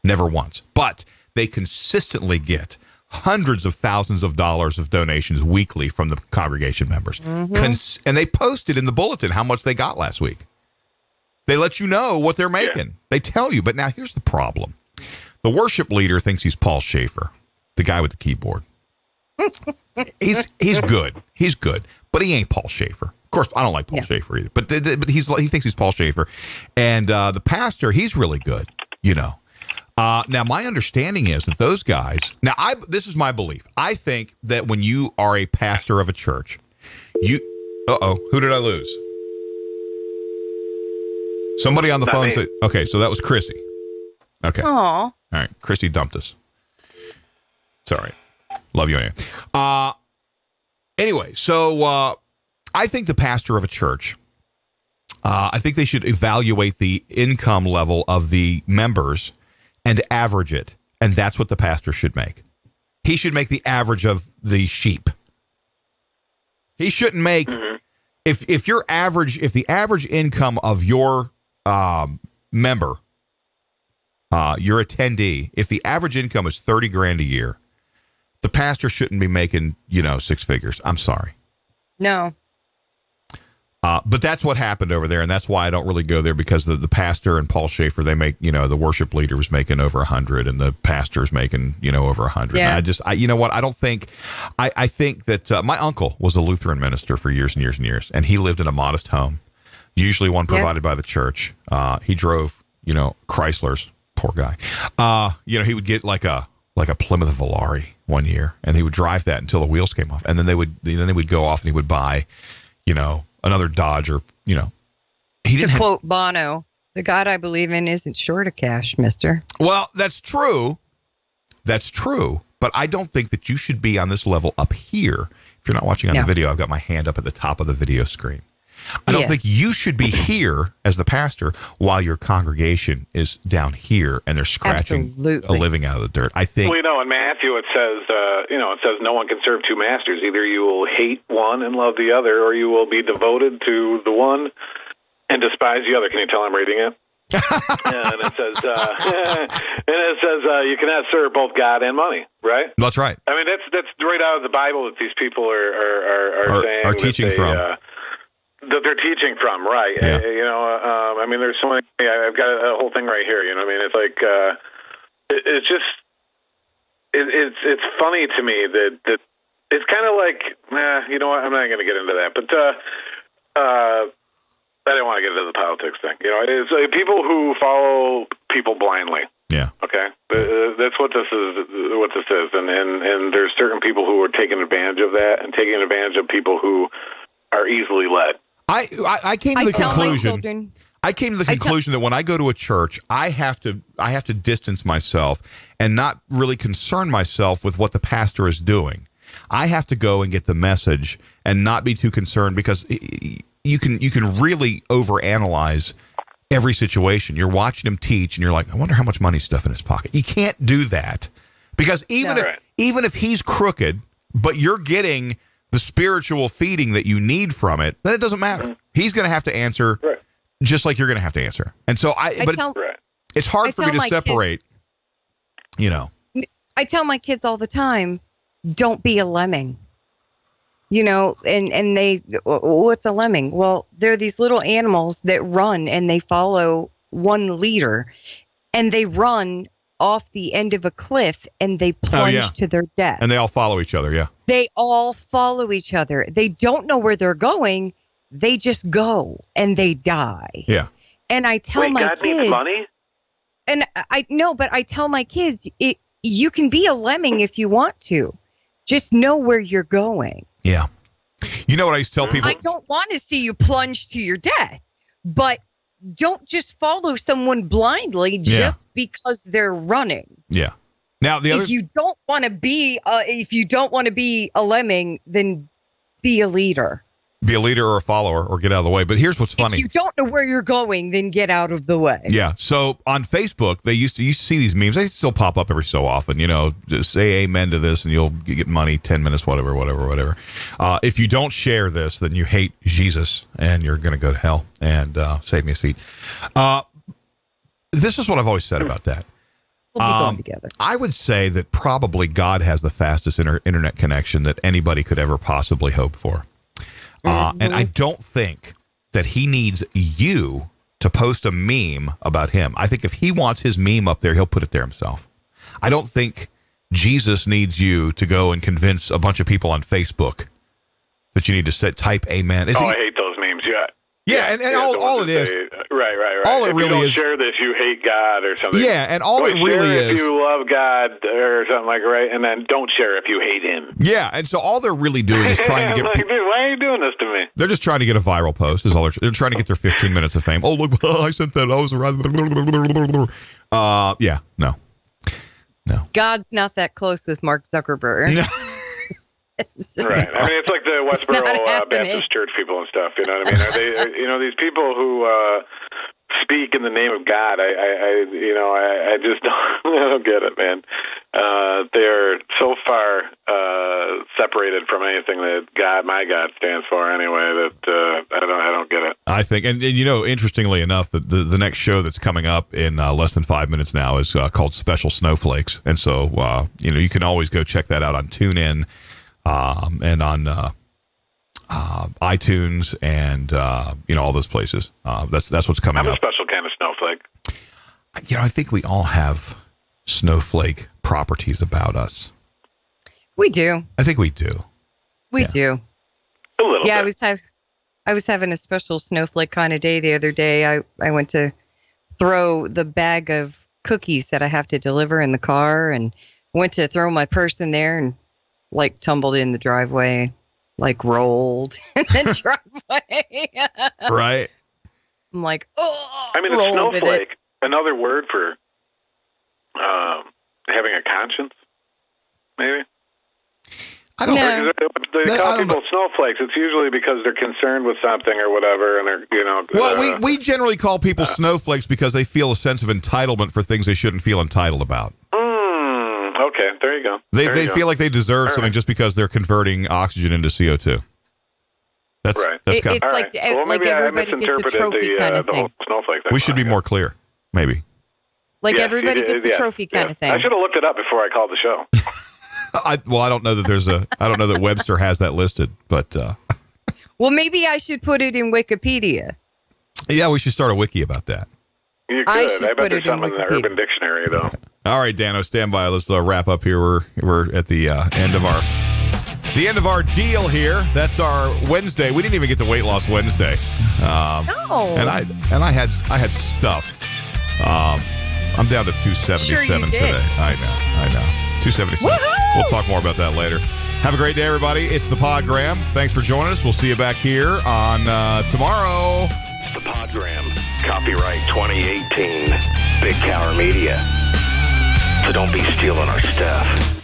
Never once. But they consistently get hundreds of thousands of dollars of donations weekly from the congregation members. And they posted in the bulletin how much they got last week. They let you know what they're making. Yeah. They tell you. But now here's the problem. The worship leader thinks he's Paul Schaefer, the guy with the keyboard. He's good. He's good. But he ain't Paul Schaefer. Of course, I don't like Paul Schaefer either. But he thinks he's Paul Schaefer. And the pastor, he's really good, you know. Now, my understanding is that those guys, this is my belief. I think that when you are a pastor of a church, who did I lose? Somebody on the phone said, okay, so that was Christie. Okay. Aww. All right. Christie dumped us. Sorry. Love you anyway. Anyway, so I think the pastor of a church, I think they should evaluate the income level of the members and average it. And that's what the pastor should make. He should make the average of the sheep. He shouldn't make, if the average income of your member, your attendee, if the average income is $30,000 a year, the pastor shouldn't be making, 6 figures. I'm sorry. No. But that's what happened over there, and that's why I don't really go there, because the pastor and Paul Schaefer, they make, the worship leader was making over 100, and the pastor's making, over 100. Yeah. And you know what? I don't think, I think that my uncle was a Lutheran minister for years and years and years, and he lived in a modest home, usually one provided by the church. He drove, Chryslers, poor guy. He would get like a Plymouth Volare one year, and he would drive that until the wheels came off, and then they would go off and he would buy, another Dodge, or, he didn't quote Bono, the God I believe in isn't short of cash, mister. Well, that's true. That's true. But I don't think that you should be on this level up here. If you're not watching on the video, I've got my hand up at the top of the video screen. I don't think you should be here as the pastor while your congregation is down here and they're scratching a living out of the dirt. I think. Well, in Matthew it says, no one can serve two masters. Either you will hate one and love the other, or you will be devoted to the one and despise the other. Can you tell I'm reading it? And it says, you cannot serve both God and money, right? That's right. I mean, that's right out of the Bible that these people are saying, are teaching from. That they're teaching from, right? Yeah. I mean, there's so many. I've got a whole thing right here. I mean, it's like it's just it's funny to me that it's kind of like, you know what? I'm not going to get into that, but I didn't want to get into the politics thing. It's like people who follow people blindly. Yeah. Okay, that's what this is. And there's certain people who are taking advantage of that and taking advantage of people who are easily led. I came to the conclusion. I came to the conclusion that when I go to a church, I have to distance myself and not really concern myself with what the pastor is doing. I have to go and get the message and not be too concerned, because you can really overanalyze every situation. You're watching him teach and you're like, I wonder how much money he's stuffing in his pocket. You can't do that, because even if he's crooked, but you're getting the spiritual feeding that you need from it, then it doesn't matter. Mm-hmm. He's going to have to answer just like you're going to have to answer. And so it's hard for me to separate, I tell my kids all the time, don't be a lemming. And they, what's a lemming? Well, they're these little animals that run and they follow one leader, and they run off the end of a cliff and they plunge to their death. And they all follow each other. Yeah. They all follow each other. They don't know where they're going. They just go and they die. Yeah. And I tell my God kids, needs money? And I know, but I tell my kids, you can be a lemming if you want to. Just know where you're going. Yeah. You know what I used to tell people? I don't want to see you plunge to your death, but don't just follow someone blindly just because they're running. Yeah. Now if you don't want to be a lemming, then be a leader. Be a leader or a follower, or get out of the way. But here's what's funny. If you don't know where you're going, then get out of the way. Yeah. So on Facebook, they used to see these memes. They still pop up every so often. Just say amen to this and you'll get money, 10 minutes, whatever. If you don't share this, then you hate Jesus and you're going to go to hell. And save me his feet. This is what I've always said about that. We'll be going together. I would say that probably God has the fastest internet connection that anybody could ever possibly hope for. And I don't think that he needs you to post a meme about him. I think if he wants his meme up there, he'll put it there himself. I don't think Jesus needs you to go and convince a bunch of people on Facebook that you need to type amen. I hate those memes. Yeah. Yeah, and all it is. Right. All it if really you don't is. share this, you hate God or something. Yeah, and all it really is. If you love God or something like right, and then don't share if you hate him. Yeah, and so all they're really doing is trying to get. Dude, why are you doing this to me? They're just trying to get a viral post. Is all they're trying to get their 15 minutes of fame. Oh look, I sent that. I was around. Yeah, no. God's not that close with Mark Zuckerberg. Right. I mean, it's like the Westboro Baptist Church people and stuff. You know what I mean? Are they, these people who speak in the name of God. I just don't get it, man. They're so far separated from anything that my God stands for. Anyway, that I don't get it. I think, and interestingly enough, the next show that's coming up in less than 5 minutes now is called Special Snowflakes, and so you can always go check that out on TuneIn. And on iTunes and all those places. That's what's coming up. I'm a special kind of snowflake. I think we all have snowflake properties about us. We do. I think we do. We do. A little bit. I was having a special snowflake kind of day the other day. I went to throw the bag of cookies that I have to deliver in the car, and went to throw my purse in there and tumbled in the driveway, rolled in the driveway. Right. I'm like, oh. I mean, a snowflake, another word for having a conscience, maybe? I don't know. They call people snowflakes. It's usually because they're concerned with something or whatever, and they're, Well, we generally call people snowflakes because they feel a sense of entitlement for things they shouldn't feel entitled about. Okay, there you go. They feel like they deserve something just because they're converting oxygen into CO2. That's right. That's kind of, like everybody gets a trophy kind of thing. We should be more clear, maybe. Everybody gets a trophy kind of thing. I should have looked it up before I called the show. I don't know that I don't know that Webster has that listed, but. Well, maybe I should put it in Wikipedia. Yeah, we should start a wiki about that. You could. I bet there's something in the Urban Dictionary, though. All right, Dano, stand by. Let's wrap up here. We're at the end of our deal here. That's our Wednesday. We didn't even get to Weight Loss Wednesday. No. And I had stuff. I'm down to 277 Sure you did. today. I know. 277. Woohoo! We'll talk more about that later. Have a great day, everybody. It's the Podgram. Thanks for joining us. We'll see you back here on tomorrow. The Podgram. Copyright 2018. Big Tower Media. So don't be stealing our stuff.